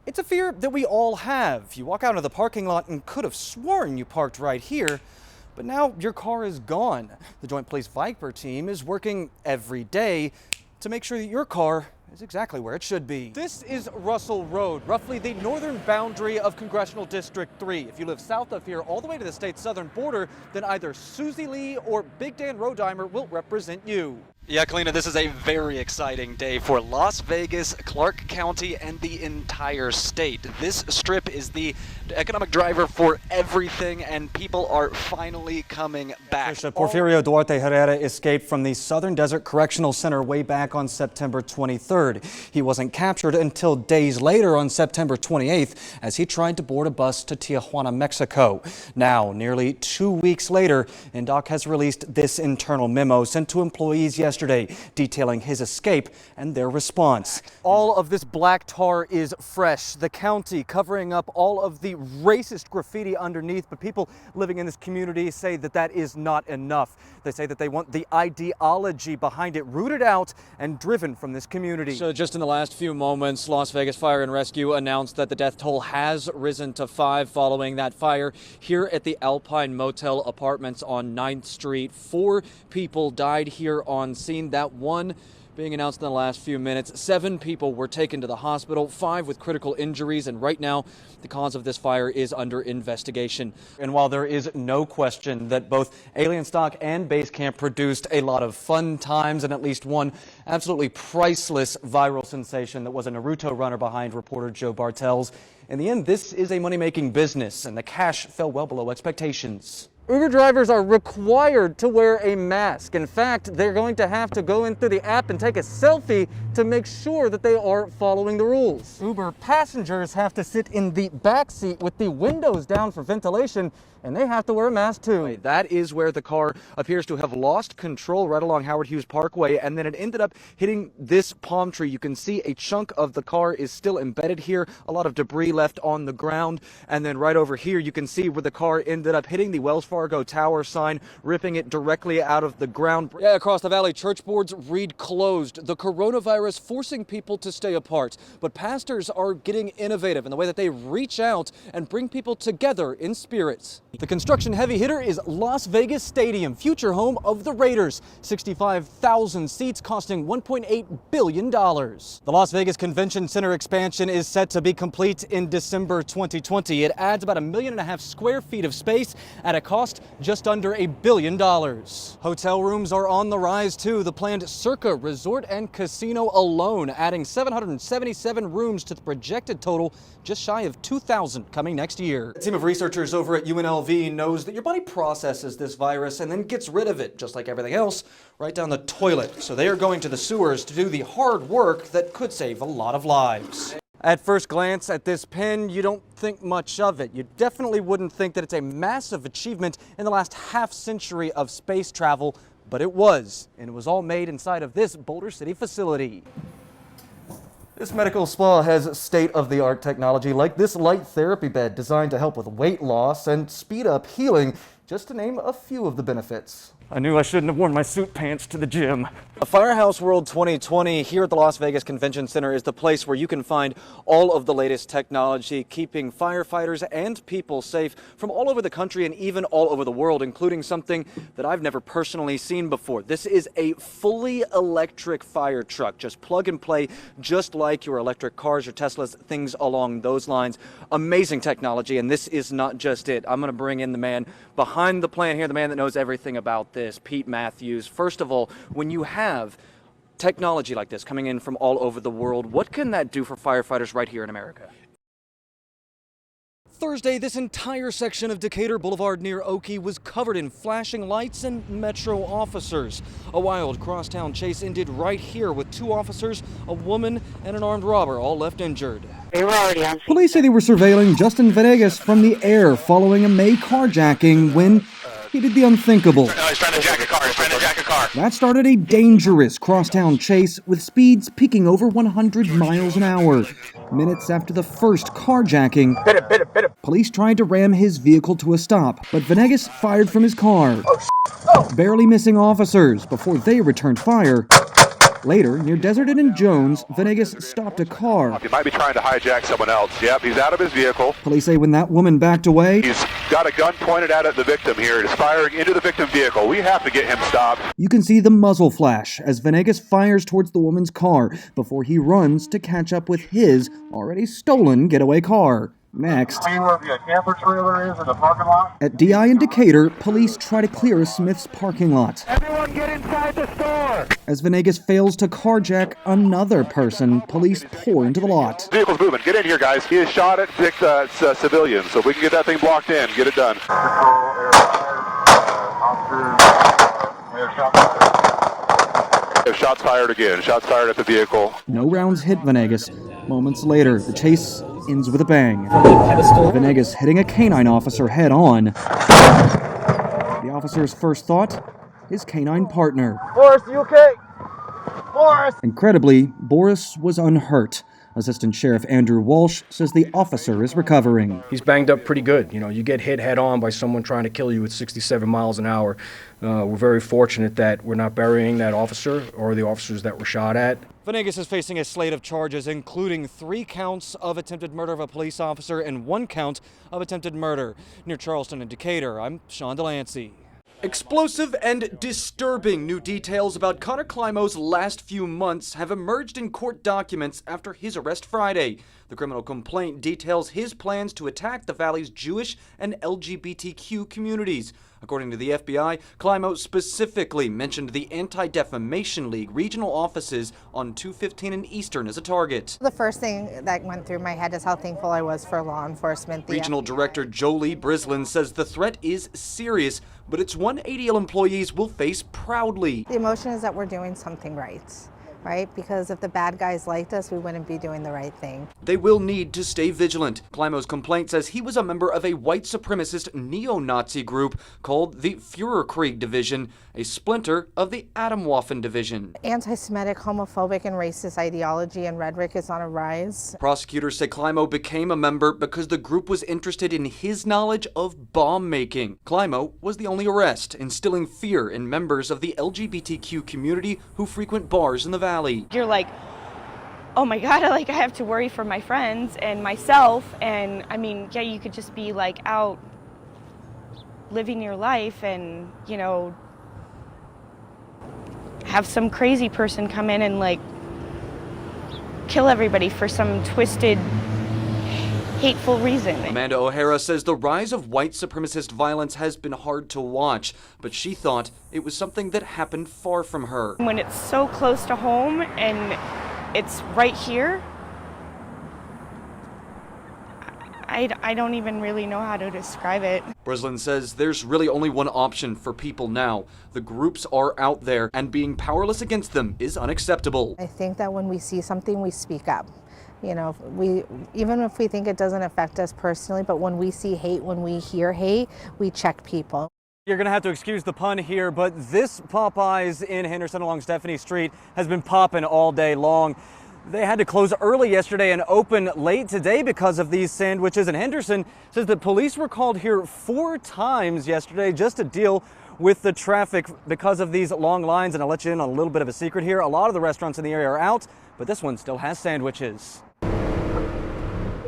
It's a fear that we all have. You walk out into the parking lot and could have sworn you parked right here, but now your car is gone. The Joint Police Viper team is working every day to make sure that your car is exactly where it should be. This is Russell Road, roughly the northern boundary of Congressional District 3. If you live south of here all the way to the state's southern border, then either Susie Lee or Big Dan Rodimer will represent you. Yeah, Kalina, this is a very exciting day for Las Vegas, Clark County, and the entire state. This strip is the economic driver for everything, and people are finally coming back. Porfirio Duarte Herrera escaped from the Southern Desert Correctional Center way back on September 23rd. He wasn't captured until days later on September 28th as he tried to board a bus to Tijuana, Mexico. Now, nearly 2 weeks later, NDOC has released this internal memo sent to employees yesterday detailing his escape and their response. All of this black tar is fresh. The county covering up all of the racist graffiti underneath, but people living in this community say that that is not enough. They say that they want the ideology behind it rooted out and driven from this community. So just in the last few moments, Las Vegas Fire and Rescue announced that the death toll has risen to 5 following that fire here at the Alpine Motel Apartments on 9th Street. 4 people died here on scene, that one being announced in the last few minutes. 7 people were taken to the hospital, 5 with critical injuries, and right now the cause of this fire is under investigation. And while there is no question that both Alien Stock and Base Camp produced a lot of fun times and at least one absolutely priceless viral sensation that was a Naruto runner behind reporter Joe Bartels, in the end this is a money-making business and the cash fell well below expectations. Uber drivers are required to wear a mask. In fact, they're going to have to go in through the app and take a selfie to make sure that they are following the rules. Uber passengers have to sit in the back seat with the windows down for ventilation, and they have to wear a mask too. That is where the car appears to have lost control right along Howard Hughes Parkway, and then it ended up hitting this palm tree. You can see a chunk of the car is still embedded here, a lot of debris left on the ground, and then right over here you can see where the car ended up hitting the Wells Fargo Tower sign, ripping it directly out of the ground. Yeah, across the valley, church boards read closed. The coronavirus forcing people to stay apart. But pastors are getting innovative in the way that they reach out and bring people together in spirit. The construction heavy hitter is Las Vegas Stadium, future home of the Raiders. 65,000 seats costing $1.8 billion. The Las Vegas Convention Center expansion is set to be complete in December 2020. It adds about 1.5 million square feet of space at a cost just under $1 billion. Hotel rooms are on the rise too. The planned Circa Resort and Casino alone adding 777 rooms to the projected total just shy of 2,000 coming next year. A team of researchers over at UNLV knows that your body processes this virus and then gets rid of it, just like everything else, right down the toilet. So they are going to the sewers to do the hard work that could save a lot of lives. At first glance at this pen, you don't think much of it. You definitely wouldn't think that it's a massive achievement in the last half century of space travel, but it was, and it was all made inside of this Boulder City facility. This medical spa has state-of-the-art technology like this light therapy bed designed to help with weight loss and speed up healing, just to name a few of the benefits. I knew I shouldn't have worn my suit pants to the gym. Firehouse World 2020 here at the Las Vegas Convention Center is the place where you can find all of the latest technology, keeping firefighters and people safe from all over the country and even all over the world, including something that I've never personally seen before. This is a fully electric fire truck. Just plug and play, just like your electric cars, your Teslas, things along those lines. Amazing technology, and this is not just it. I'm going to bring in the man behind the plant here, the man that knows everything about this, Pete Matthews. First of all, when you have technology like this coming in from all over the world, what can that do for firefighters right here in America? Thursday, this entire section of Decatur Boulevard near Oakey was covered in flashing lights and Metro officers. A wild crosstown chase ended right here with 2 officers, a woman, and an armed robber, all left injured. Police say they were surveilling Justin Venegas from the air following a May carjacking when he did the unthinkable. No, he's trying to jack a car. That started a dangerous crosstown chase with speeds peaking over 100 miles an hour. Minutes after the first carjacking, police tried to ram his vehicle to a stop, but Venegas fired from his car, barely missing officers before they returned fire Later, near Deserted and Jones, Venegas stopped a car. He might be trying to hijack someone else. Yep, he's out of his vehicle. Police say when that woman backed away, He's got a gun pointed out at the victim here. He's firing into the victim vehicle. We have to get him stopped. you can see the muzzle flash as Venegas fires towards the woman's car before he runs to catch up with his already stolen getaway car. Next, Where the camper trailer is in the parking lot. at DI in Decatur, police try to clear Smith's parking lot. Everyone get inside the store. As Venegas fails to carjack another person, police pour into the lot. Vehicle's moving. Get in here, guys. He is shot at six civilians, so if we can get that thing blocked in, get it done. Shots fired again. Shots fired at the vehicle. No rounds hit Venegas. Moments later, the chase ends with a bang. Venegas hitting a canine officer head on. The officer's first thought, his canine partner. Boris, you okay? Boris! Incredibly, Boris was unhurt. Assistant Sheriff Andrew Walsh says the officer is recovering. He's banged up pretty good. You know, you get hit head on by someone trying to kill you at 67 miles an hour. We're very fortunate that we're not burying that officer or the officers that were shot at. Venegas is facing a slate of charges, including 3 counts of attempted murder of a police officer and 1 count of attempted murder. Near Charleston and Decatur, I'm Sean DeLancey. Explosive and disturbing new details about Connor Climo's last few months have emerged in court documents after his arrest Friday. The criminal complaint details his plans to attack the Valley's Jewish and LGBTQ communities. According to the FBI, Climo specifically mentioned the Anti-Defamation League regional offices on 215 and Eastern as a target. The first thing that went through my head is how thankful I was for law enforcement. Regional Director Jolie Brislin says the threat is serious, but it's one ADL employees will face proudly. The emotion is that we're doing something right? Because if the bad guys liked us, we wouldn't be doing the right thing. They will need to stay vigilant. Climo's complaint says he was a member of a white supremacist neo-Nazi group called the Führerkrieg Division, a splinter of the Atomwaffen Division. Anti-Semitic, homophobic, and racist ideology and rhetoric is on a rise. Prosecutors say Climo became a member because the group was interested in his knowledge of bomb making. Climo was the only arrest, instilling fear in members of the LGBTQ community who frequent bars in the Valley. You're like, oh my God, I have to worry for my friends and myself. And I mean, yeah, you could just be like out living your life and, you know, have some crazy person come in and like kill everybody for some twisted, hateful reason. Amanda O'Hara says the rise of white supremacist violence has been hard to watch, but she thought it was something that happened far from her. When it's so close to home and it's right here, I don't even really know how to describe it. Brislin says there's really only one option for people now. The groups are out there, and being powerless against them is unacceptable. I think that when we see something, we speak up. You know, even if we think it doesn't affect us personally, but when we see hate, when we hear hate, we check people. You're going to have to excuse the pun here, but this Popeyes in Henderson along Stephanie Street has been popping all day long. They had to close early yesterday and open late today because of these sandwiches. And Henderson says that police were called here 4 times yesterday just to deal with the traffic because of these long lines. And I'll let you in on a little bit of a secret here. A lot of the restaurants in the area are out, but this one still has sandwiches.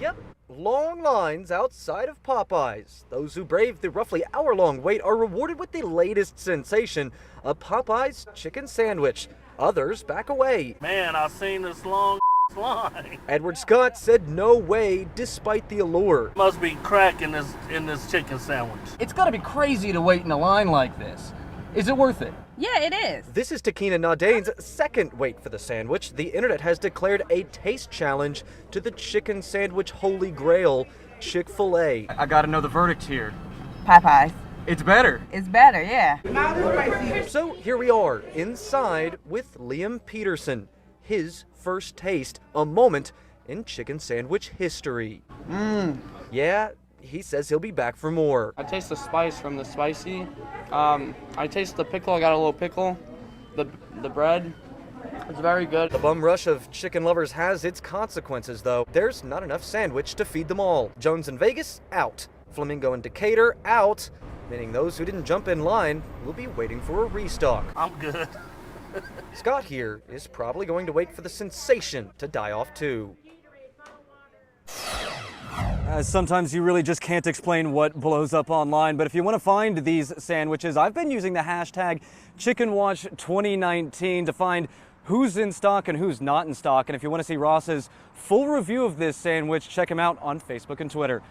Yep, long lines outside of Popeyes. Those who brave the roughly hour-long wait are rewarded with the latest sensation, a Popeyes chicken sandwich. Others back away. Man, I've seen this long line. Edward Scott said no way despite the allure. Must be crack in this chicken sandwich. It's gotta be crazy to wait in a line like this. Is it worth it? Yeah, it is. This is Takina Nadane's second wait for the sandwich. The internet has declared a taste challenge to the chicken sandwich holy grail, Chick-fil-A. I gotta know the verdict here. Popeyes. It's better. It's better, yeah. So here we are, inside with Liam Peterson. His first taste, a moment in chicken sandwich history. Yeah, he says he'll be back for more. I taste the spice from the spicy. I taste the pickle. I got a little pickle. The bread. It's very good. The bum rush of chicken lovers has its consequences, though. There's not enough sandwich to feed them all. Jones in Vegas, out. Flamingo in Decatur, out. Meaning those who didn't jump in line will be waiting for a restock. I'm good. Scott here is probably going to wait for the sensation to die off too. Sometimes you really just can't explain what blows up online, but if you want to find these sandwiches, I've been using the hashtag ChickenWatch2019 to find who's in stock and who's not in stock. And if you want to see Ross's full review of this sandwich, check him out on Facebook and Twitter.